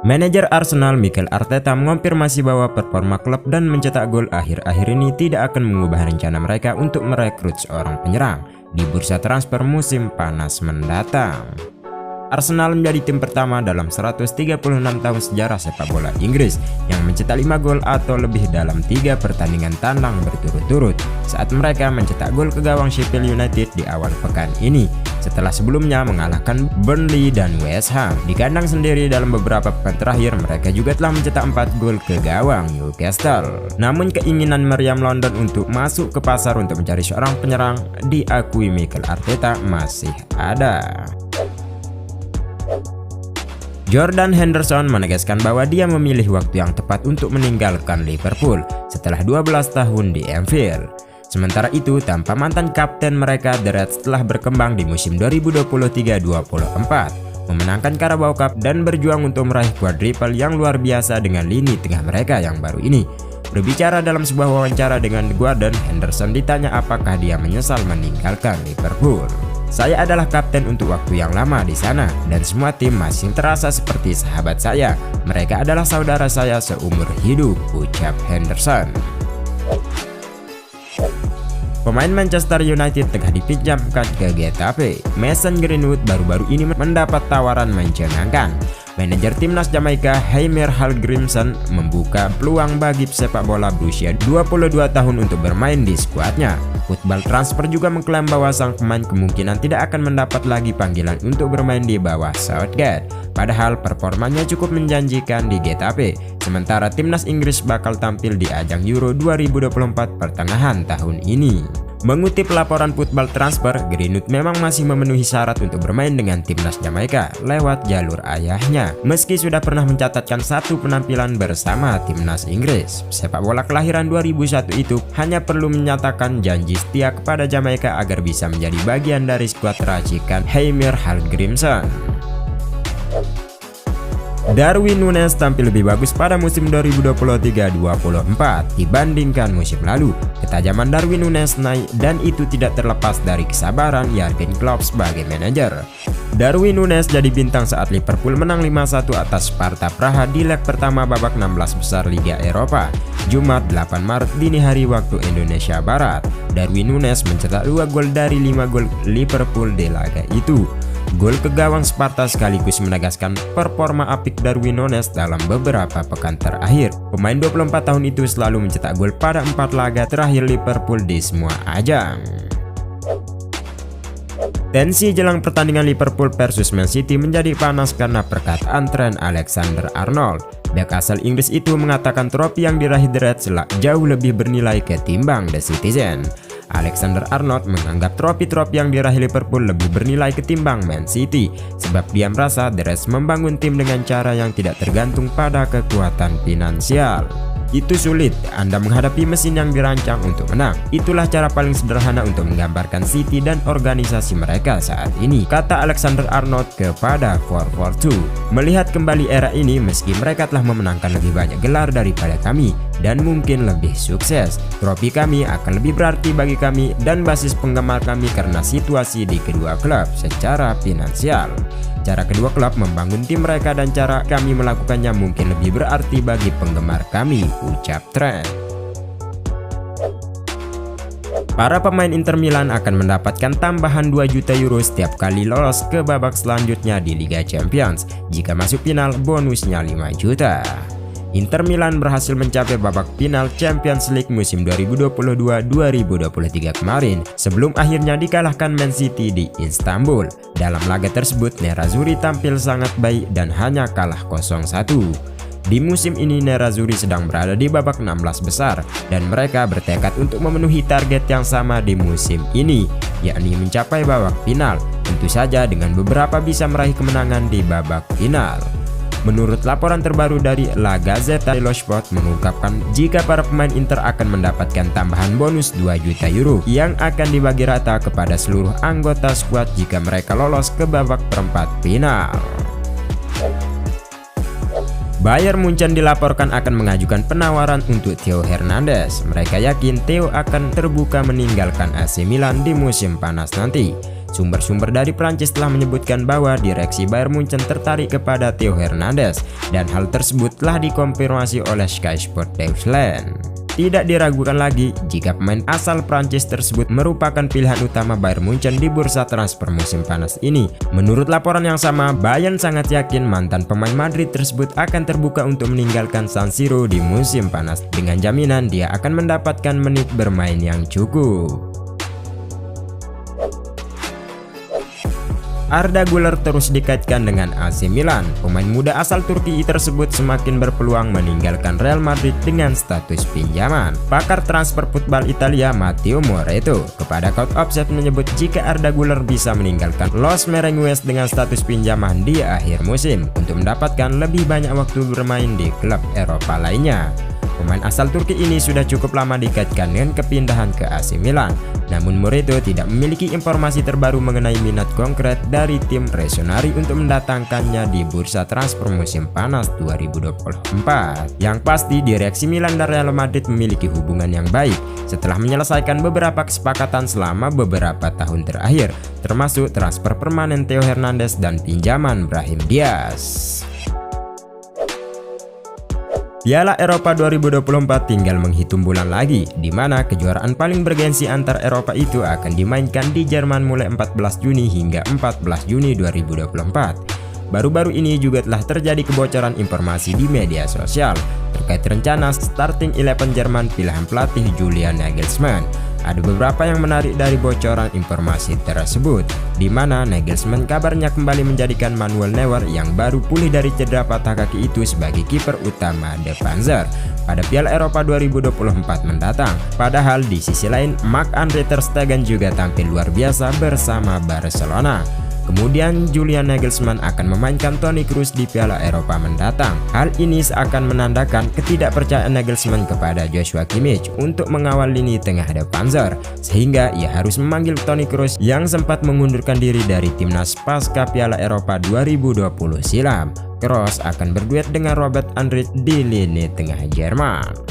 Manajer Arsenal Mikel Arteta mengonfirmasi bahwa performa klub dan mencetak gol akhir-akhir ini tidak akan mengubah rencana mereka untuk merekrut seorang penyerang di bursa transfer musim panas mendatang. Arsenal menjadi tim pertama dalam 136 tahun sejarah sepak bola Inggris yang mencetak 5 gol atau lebih dalam 3 pertandingan tandang berturut-turut saat mereka mencetak gol ke gawang Sheffield United di awal pekan ini setelah sebelumnya mengalahkan Burnley dan West Ham. Di kandang sendiri dalam beberapa pekan terakhir mereka juga telah mencetak 4 gol ke gawang Newcastle. Namun keinginan meriam London untuk masuk ke pasar untuk mencari seorang penyerang diakui Mikel Arteta masih ada. Jordan Henderson menegaskan bahwa dia memilih waktu yang tepat untuk meninggalkan Liverpool setelah 12 tahun di Anfield. Sementara itu, tanpa mantan kapten mereka, The Reds telah berkembang di musim 2023-24, memenangkan Carabao Cup dan berjuang untuk meraih quadruple yang luar biasa dengan lini tengah mereka yang baru ini. Berbicara dalam sebuah wawancara dengan The Guardian, Henderson ditanya apakah dia menyesal meninggalkan Liverpool. "Saya adalah kapten untuk waktu yang lama di sana dan semua tim masih terasa seperti sahabat saya. Mereka adalah saudara saya seumur hidup," ucap Henderson. Pemain Manchester United tengah dipinjamkan ke Getafe. Mason Greenwood baru-baru ini mendapat tawaran mencengangkan. Manajer timnas Jamaika Heimir Hallgrimsson membuka peluang bagi sepak bola berusia 22 tahun untuk bermain di skuadnya. Football Transfer juga mengklaim bahwa sang pemain kemungkinan tidak akan mendapat lagi panggilan untuk bermain di bawah Southgate. Padahal performanya cukup menjanjikan di Getafe. Sementara timnas Inggris bakal tampil di ajang Euro 2024 pertengahan tahun ini. Mengutip laporan Football Transfer, Greenwood memang masih memenuhi syarat untuk bermain dengan timnas Jamaika lewat jalur ayahnya. Meski sudah pernah mencatatkan 1 penampilan bersama timnas Inggris, sepak bola kelahiran 2001 itu hanya perlu menyatakan janji setia kepada Jamaika agar bisa menjadi bagian dari skuad racikan Heimir Hallgrimsson. Darwin Núñez tampil lebih bagus pada musim 2023-24 dibandingkan musim lalu. Ketajaman Darwin Núñez naik dan itu tidak terlepas dari kesabaran Jurgen Klopp sebagai manajer. Darwin Núñez jadi bintang saat Liverpool menang 5-1 atas Sparta Praha di leg pertama babak 16 besar Liga Eropa, Jumat 8 Maret dini hari waktu Indonesia Barat. Darwin Núñez mencetak 2 gol dari 5 gol Liverpool di laga itu. Gol ke gawang Sparta sekaligus menegaskan performa apik Darwin Núñez dalam beberapa pekan terakhir. Pemain 24 tahun itu selalu mencetak gol pada 4 laga terakhir Liverpool di semua ajang. Tensi jelang pertandingan Liverpool versus Man City menjadi panas karena perkataan Trent Alexander-Arnold. Bek asal Inggris itu mengatakan trofi yang diraih The Reds jauh lebih bernilai ketimbang The Citizen. Alexander-Arnold menganggap trofi-trofi yang diraih Liverpool lebih bernilai ketimbang Man City sebab dia merasa The Reds membangun tim dengan cara yang tidak tergantung pada kekuatan finansial. Itu sulit, Anda menghadapi mesin yang dirancang untuk menang. Itulah cara paling sederhana untuk menggambarkan City dan organisasi mereka saat ini, kata Alexander-Arnold kepada 442. Melihat kembali era ini, meski mereka telah memenangkan lebih banyak gelar daripada kami dan mungkin lebih sukses, trofi kami akan lebih berarti bagi kami dan basis penggemar kami karena situasi di kedua klub secara finansial. Cara kedua klub membangun tim mereka dan cara kami melakukannya mungkin lebih berarti bagi penggemar kami, ucap Trent. Para pemain Inter Milan akan mendapatkan tambahan 2 juta euro setiap kali lolos ke babak selanjutnya di Liga Champions. Jika masuk final, bonusnya 5 juta. Inter Milan berhasil mencapai babak final Champions League musim 2022-2023 kemarin sebelum akhirnya dikalahkan Man City di Istanbul. Dalam laga tersebut, Nerazzurri tampil sangat baik dan hanya kalah 0-1. Di musim ini Nerazzurri sedang berada di babak 16 besar dan mereka bertekad untuk memenuhi target yang sama di musim ini, yakni mencapai babak final, tentu saja dengan beberapa bisa meraih kemenangan di babak final. Menurut laporan terbaru dari La Gazzetta dello Sport mengungkapkan jika para pemain Inter akan mendapatkan tambahan bonus 2 juta euro yang akan dibagi rata kepada seluruh anggota skuad jika mereka lolos ke babak perempat final. Bayern Munchen dilaporkan akan mengajukan penawaran untuk Theo Hernandez. Mereka yakin Theo akan terbuka meninggalkan AC Milan di musim panas nanti. Sumber-sumber dari Prancis telah menyebutkan bahwa direksi Bayern Munchen tertarik kepada Theo Hernandez, dan hal tersebut telah dikonfirmasi oleh Sky Sport Deutschland. Tidak diragukan lagi jika pemain asal Prancis tersebut merupakan pilihan utama Bayern Munchen di bursa transfer musim panas ini. Menurut laporan yang sama, Bayern sangat yakin mantan pemain Madrid tersebut akan terbuka untuk meninggalkan San Siro di musim panas dengan jaminan dia akan mendapatkan menit bermain yang cukup. Arda Güler terus dikaitkan dengan AC Milan. Pemain muda asal Turki tersebut semakin berpeluang meninggalkan Real Madrid dengan status pinjaman. Pakar transfer football Italia Matteo Moretto kepada Court Offset menyebut jika Arda Güler bisa meninggalkan Los Merengues dengan status pinjaman di akhir musim untuk mendapatkan lebih banyak waktu bermain di klub Eropa lainnya. Pemain asal Turki ini sudah cukup lama dikaitkan dengan kepindahan ke AC Milan. Namun Moretto tidak memiliki informasi terbaru mengenai minat konkret dari tim Rossoneri untuk mendatangkannya di bursa transfer musim panas 2024. Yang pasti direksi Milan dan Real Madrid memiliki hubungan yang baik setelah menyelesaikan beberapa kesepakatan selama beberapa tahun terakhir, termasuk transfer permanen Theo Hernandez dan pinjaman Brahim Diaz. Piala Eropa 2024 tinggal menghitung bulan lagi, di mana kejuaraan paling bergensi antar Eropa itu akan dimainkan di Jerman mulai 14 Juni hingga 14 Juni 2024. Baru-baru ini juga telah terjadi kebocoran informasi di media sosial terkait rencana starting 11 Jerman pilihan pelatih Julian Nagelsmann. Ada beberapa yang menarik dari bocoran informasi tersebut, di mana Nagelsmann kabarnya kembali menjadikan Manuel Neuer yang baru pulih dari cedera patah kaki itu sebagai kiper utama The Panzer pada Piala Eropa 2024 mendatang. Padahal di sisi lain, Marc-Andre ter Stegen juga tampil luar biasa bersama Barcelona. Kemudian Julian Nagelsmann akan memainkan Toni Kroos di Piala Eropa mendatang. Hal ini seakan menandakan ketidakpercayaan Nagelsmann kepada Joshua Kimmich untuk mengawal lini tengah The Panzer, sehingga ia harus memanggil Toni Kroos yang sempat mengundurkan diri dari timnas pasca Piala Eropa 2020 silam. Kroos akan berduet dengan Robert Andrich di lini tengah Jerman.